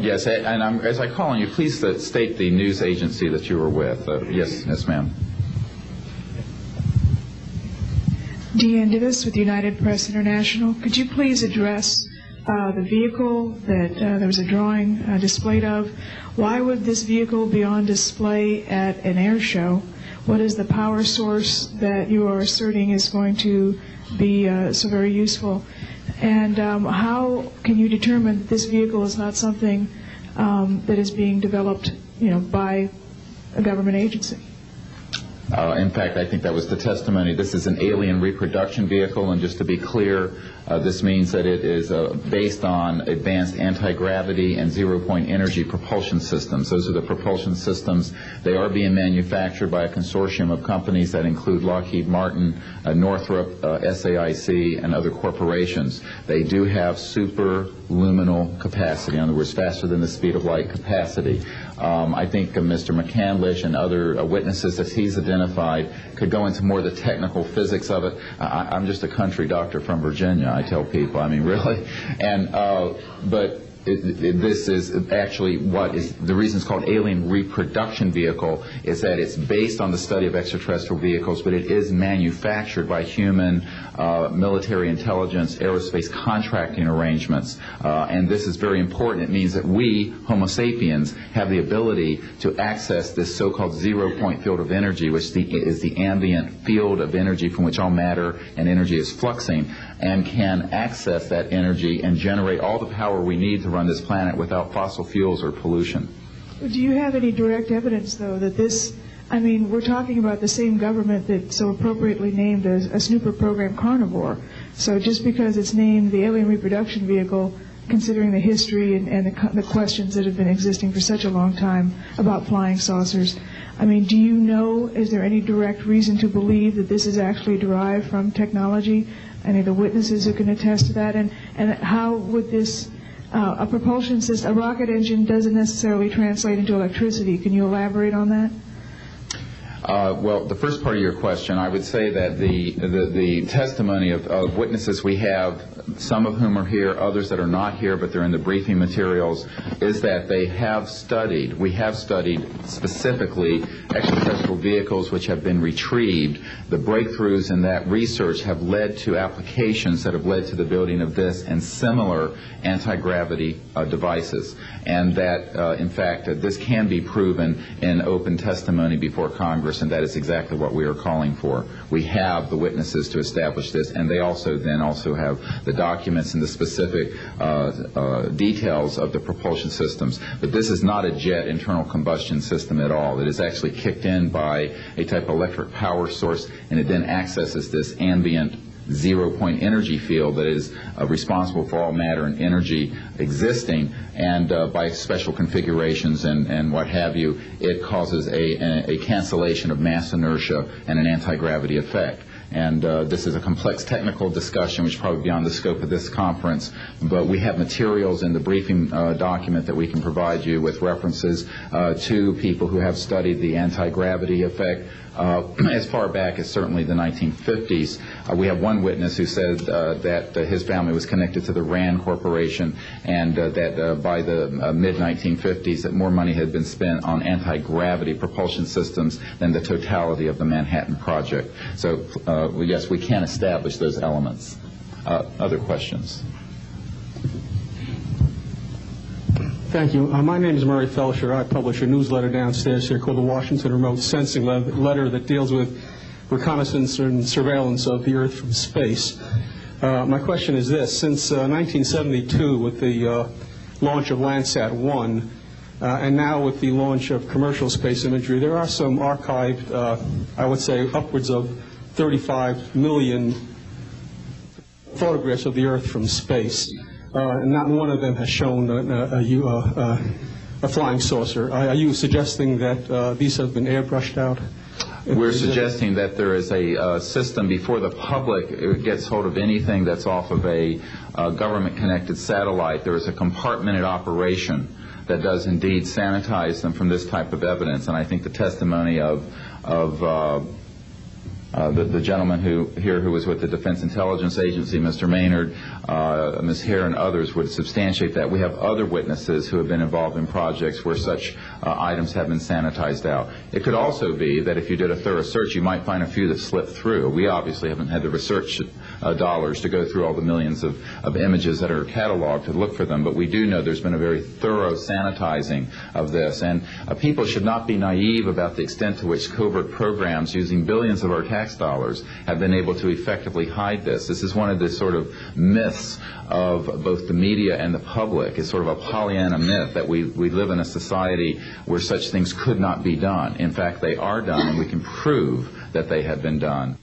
Yes, and as I call on you, please state the news agency that you were with. Yes, ma'am. Deanne Divis with United Press International. Could you please address the vehicle that there was a drawing displayed of? Why would this vehicle be on display at an air show? What is the power source that you are asserting is going to be so very useful? And how can you determine that this vehicle is not something that is being developed, by a government agency? In fact, I think that was the testimony. This is an alien reproduction vehicle, and just to be clear, this means that it is based on advanced anti-gravity and zero-point energy propulsion systems. Those are the propulsion systems. They are being manufactured by a consortium of companies that include Lockheed Martin, Northrop, SAIC, and other corporations. They do have superluminal capacity, in other words, faster than the speed of light capacity. I think Mr. McCandlish and other witnesses that he's identified could go into more of the technical physics of it. I'm just a country doctor from Virginia, I tell people. I mean, really. And but this is actually what is the reason it's called alien reproduction vehicle is that it's based on the study of extraterrestrial vehicles, but it is manufactured by human military intelligence, aerospace contracting arrangements. And this is very important. It means that we, Homo sapiens, have the ability to access this so-called zero-point field of energy, which is the ambient field of energy from which all matter and energy is fluxing, and can access that energy and generate all the power we need to run this planet without fossil fuels or pollution. Do you have any direct evidence, though, that this, we're talking about the same government that so appropriately named a snooper program Carnivore. So just because it's named the alien reproduction vehicle, considering the history and the questions that have been existing for such a long time about flying saucers, do you know, is there any direct reason to believe that this is actually derived from technology? Any of the witnesses who can attest to that? And how would this, a propulsion system, a rocket engine doesn't necessarily translate into electricity. Can you elaborate on that? Well, the first part of your question, I would say that the testimony of witnesses we have, some of whom are here, others that are not here, but they're in the briefing materials, is that we have studied specifically extraterrestrial vehicles which have been retrieved. The breakthroughs in that research have led to applications that have led to the building of this and similar anti-gravity devices. And that, in fact, this can be proven in open testimony before Congress, and that is exactly what we are calling for. We have the witnesses to establish this, and they also have the documents and the specific details of the propulsion systems. But this is not a jet internal combustion system at all. It is actually kicked in by a type of electric power source, and it then accesses this ambient zero-point energy field that is responsible for all matter and energy existing, and by special configurations and what have you, it causes a cancellation of mass inertia and an anti-gravity effect. And this is a complex technical discussion which is probably beyond the scope of this conference, but we have materials in the briefing document that we can provide you with references to people who have studied the anti-gravity effect as far back as certainly the 1950s. We have one witness who said that his family was connected to the RAND Corporation, and that by the mid-1950s that more money had been spent on anti-gravity propulsion systems than the totality of the Manhattan Project. So yes, we can establish those elements. Other questions? Thank you. My name is Murray Felsher. I publish a newsletter downstairs here called the Washington Remote Sensing Letter that deals with reconnaissance and surveillance of the Earth from space. My question is this. Since 1972, with the launch of Landsat 1, and now with the launch of commercial space imagery, there are some archived, I would say, upwards of 35 million photographs of the Earth from space. Not one of them has shown a flying saucer. Are you suggesting that these have been airbrushed out? We're suggesting that there is a system before the public gets hold of anything that's off of a government-connected satellite. There is a compartmented operation that does indeed sanitize them from this type of evidence. And I think the testimony of The gentleman who was with the Defense Intelligence Agency, Mr. Maynard, Ms. Hare, and others would substantiate that. We have other witnesses who have been involved in projects where such items have been sanitized out. It could also be that if you did a thorough search, you might find a few that slipped through. We obviously haven't had the research dollars to go through all the millions of images that are cataloged to look for them, but we do know there's been a very thorough sanitizing of this. And people should not be naive about the extent to which covert programs using billions of our tax dollars have been able to effectively hide this. This is one of the sort of myths of both the media and the public. It's sort of a Pollyanna myth that we live in a society where such things could not be done. In fact, they are done, and we can prove that they have been done.